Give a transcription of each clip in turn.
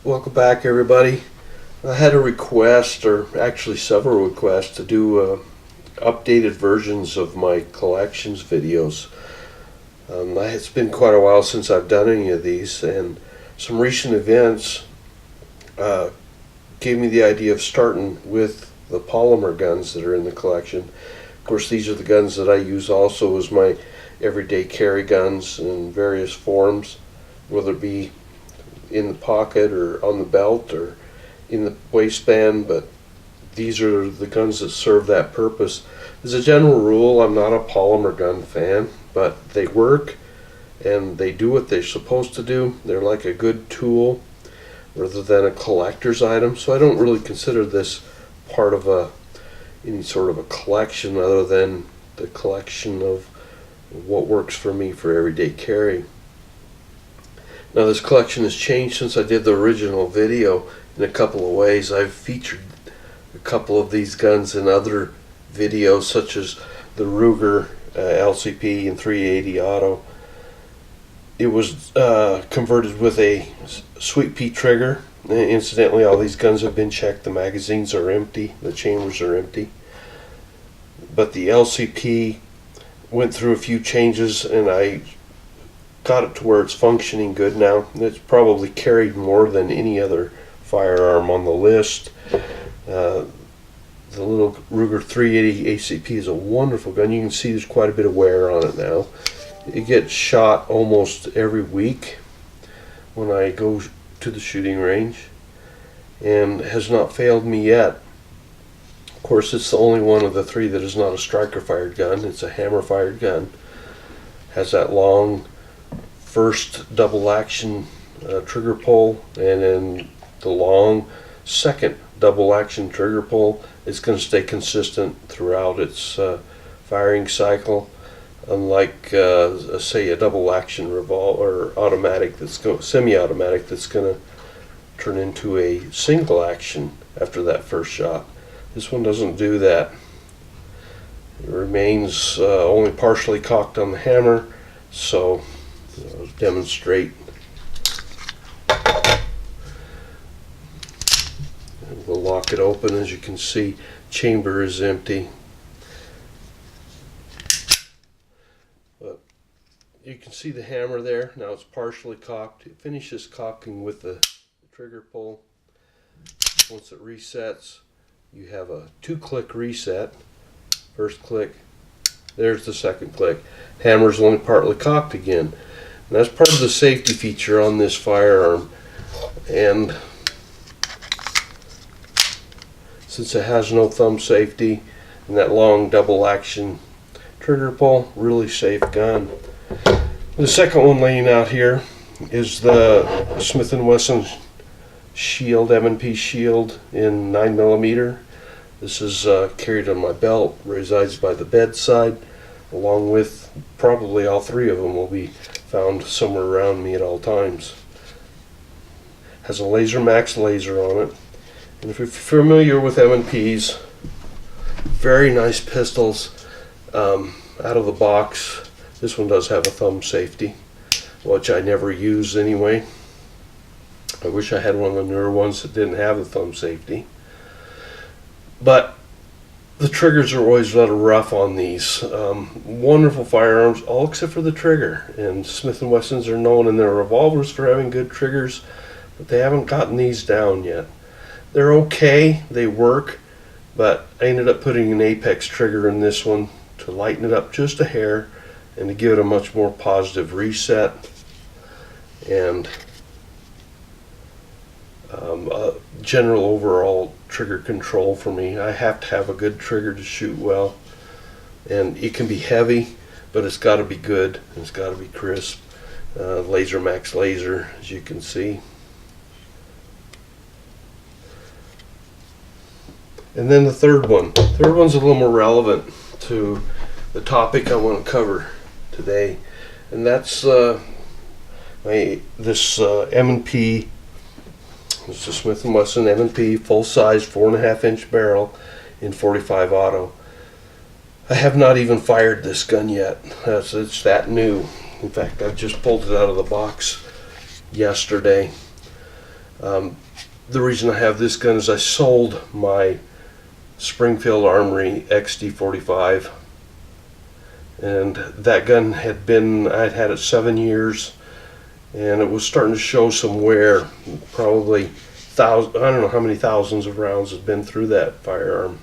Welcome back, everybody. I had a request, or actually several requests, to do updated versions of my collections videos. It's been quite a while since I've done any of these, and some recent events gave me the idea of starting with the polymer guns that are in the collection. Of course, these are the guns that I use also as my everyday carry guns in various forms, whether it be in the pocket or on the belt or in the waistband, but these are the guns that serve that purpose. As a general rule, I'm not a polymer gun fan, but they work and they do what they're supposed to do. They're like a good tool rather than a collector's item, so I don't really consider this part of any sort of a collection other than the collection of what works for me for everyday carry. Now, this collection has changed since I did the original video in a couple of ways. I've featured a couple of these guns in other videos, such as the Ruger LCP and 380 Auto. It was converted with a Sweet Pea trigger. Incidentally, all these guns have been checked. The magazines are empty, the chambers are empty. But the LCP went through a few changes, and I got it to where it's functioning good now. It's probably carried more than any other firearm on the list. The little Ruger 380 ACP is a wonderful gun. You can see there's quite a bit of wear on it now. It gets shot almost every week when I go to the shooting range, and has not failed me yet. Of course, it's the only one of the three that is not a striker fired gun. It's a hammer fired gun. Has that long first double action trigger pull, and then the long second double action trigger pull. It's going to stay consistent throughout its firing cycle, unlike say a double action revolver or automatic semi-automatic that's going to turn into a single action after that first shot. This one doesn't do that. It remains only partially cocked on the hammer, so I'll demonstrate. We'll lock it open. As you can see, chamber is empty. But you can see the hammer there. Now it's partially cocked. It finishes cocking with the trigger pull. Once it resets, you have a 2-click reset. First click, there's the second click. Hammer's only partly cocked again. And that's part of the safety feature on this firearm. And since it has no thumb safety and that long double action trigger pull, really safe gun. The second one laying out here is the Smith & Wesson Shield, M&P Shield in 9mm. This is carried on my belt, resides by the bedside, along with probably all three of them will be found somewhere around me at all times. Has a Laser Max laser on it. And if you're familiar with M&Ps, very nice pistols out of the box. This one does have a thumb safety, which I never use anyway. I wish I had one of the newer ones that didn't have the thumb safety. But the triggers are always a little rough on these. Wonderful firearms, all except for the trigger. And Smith & Wessons are known in their revolvers for having good triggers, but they haven't gotten these down yet. They're okay, they work, but I ended up putting an Apex trigger in this one to lighten it up just a hair and to give it a much more positive reset. And general overall trigger control for me. I have to have a good trigger to shoot well, and it can be heavy, but it's got to be good, and it's got to be crisp. Laser Max laser, as you can see. And then the third one. The third one's a little more relevant to the topic I want to cover today, and that's this M&P. It's a Smith & Wesson M&P full-size 4.5-inch barrel in 45 Auto. I have not even fired this gun yet. It's that new. In fact, I just pulled it out of the box yesterday. The reason I have this gun is I sold my Springfield Armory XD45, and that gun I'd had it 7 years, and it was starting to show some wear. Probably I don't know how many thousands of rounds had been through that firearm.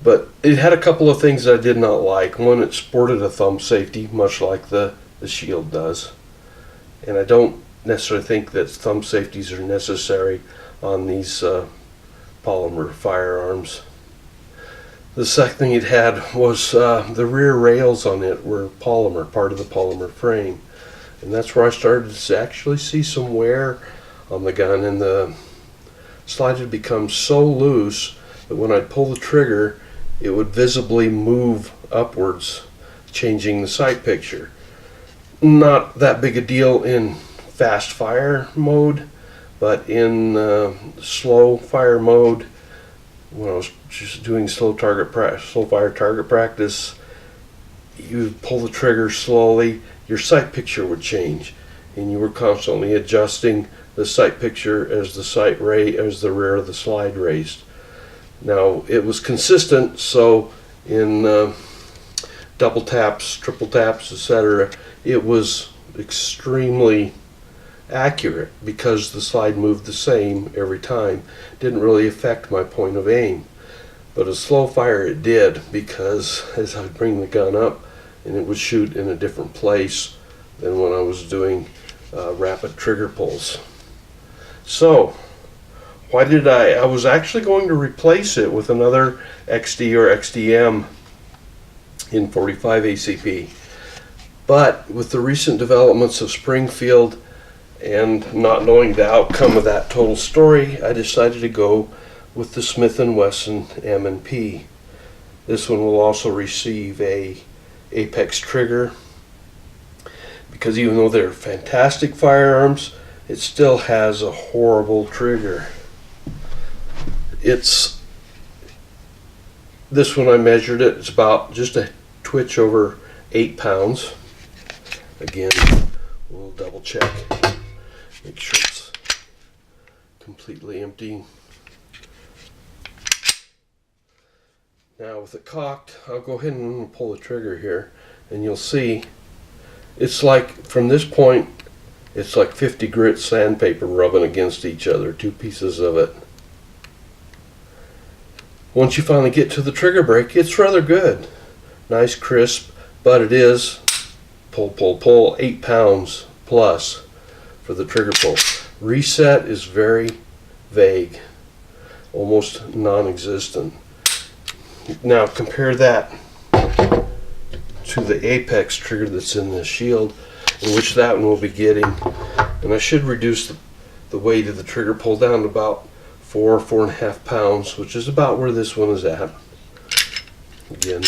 But it had a couple of things I did not like. One, it sported a thumb safety, much like the Shield does. And I don't necessarily think that thumb safeties are necessary on these polymer firearms. The second thing it had was the rear rails on it were polymer, part of the polymer frame. And that's where I started to actually see some wear on the gun, and the slide had become so loose that when I'd pull the trigger, it would visibly move upwards, changing the sight picture. Not that big a deal in fast fire mode, but in slow fire mode, when I was just doing slow fire target practice, you pull the trigger slowly, your sight picture would change, and you were constantly adjusting the sight picture as the rear of the slide raised. Now, it was consistent, so in double taps, triple taps, etc., it was extremely accurate because the slide moved the same every time. Didn't really affect my point of aim. But a slow fire it did, because as I would bring the gun up, and it would shoot in a different place than when I was doing rapid trigger pulls. So, why did I was actually going to replace it with another XD or XDM in 45 ACP. But with the recent developments of Springfield and not knowing the outcome of that total story, I decided to go with the Smith & Wesson MP. This one will also receive a Apex trigger, because even though they're fantastic firearms, it still has a horrible trigger. This one, I measured it, it's about just a twitch over 8 pounds. Again, we'll double check, make sure it's completely empty. Now with it cocked, I'll go ahead and pull the trigger here, and you'll see it's like, from this point, it's like 50 grit sandpaper rubbing against each other, two pieces of it. Once you finally get to the trigger break, it's rather good. Nice, crisp, but it is pull, 8 pounds plus for the trigger pull. Reset is very vague, almost non-existent. Now compare that to the Apex trigger that's in the Shield, in which that one will be getting, and I should reduce the weight of the trigger pull down to about 4.5 pounds, which is about where this one is at. Again,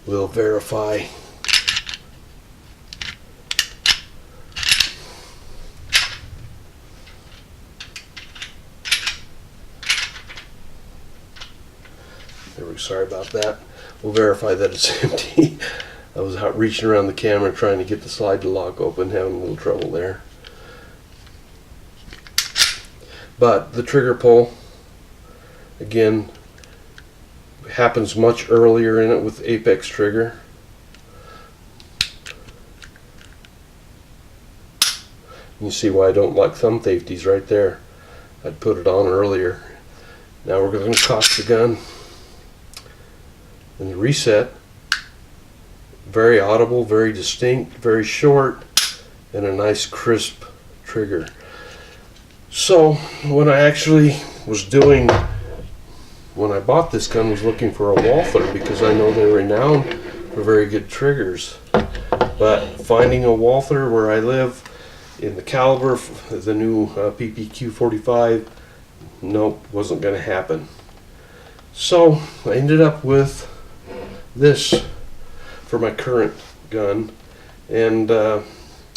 we'll verify. Sorry about that. We'll verify that it's empty. I was out reaching around the camera trying to get the slide to lock open, having a little trouble there. But the trigger pull, again, happens much earlier in it with Apex trigger. You see why I don't like thumb safeties right there. I'd put it on earlier. Now we're going to cock the gun. And the reset, very audible, very distinct, very short, and a nice crisp trigger. So what I actually was doing when I bought this gun was looking for a Walther, because I know they're renowned for very good triggers. But finding a Walther where I live in the caliber, the new PPQ45, nope, wasn't going to happen. So I ended up with this for my current gun, and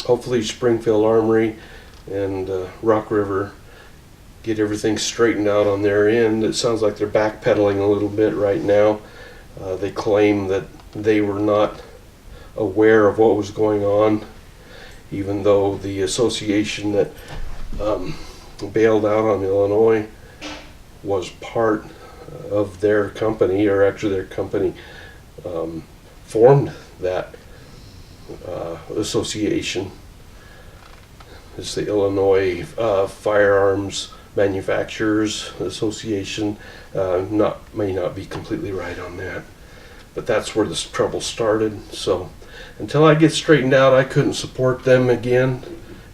hopefully Springfield Armory and Rock River get everything straightened out on their end. It sounds like they're backpedaling a little bit right now. They claim that they were not aware of what was going on, even though the association that bailed out on Illinois was part of their company, or actually their company formed that association. It's the Illinois Firearms Manufacturers Association. May not be completely right on that, but that's where this trouble started. So until I get straightened out, I couldn't support them again,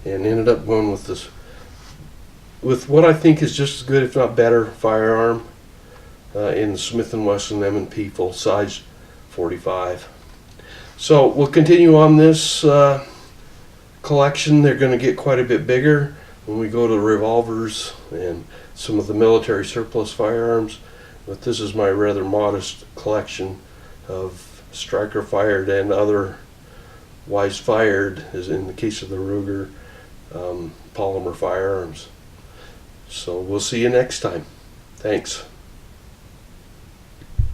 and ended up going with this, with what I think is just as good, if not better, firearm in the Smith & Wesson MP full size 45. So we'll continue on this collection. They're going to get quite a bit bigger when we go to revolvers and some of the military surplus firearms, but this is my rather modest collection of striker fired and otherwise fired, as in the case of the Ruger, polymer firearms. So we'll see you next time. Thanks.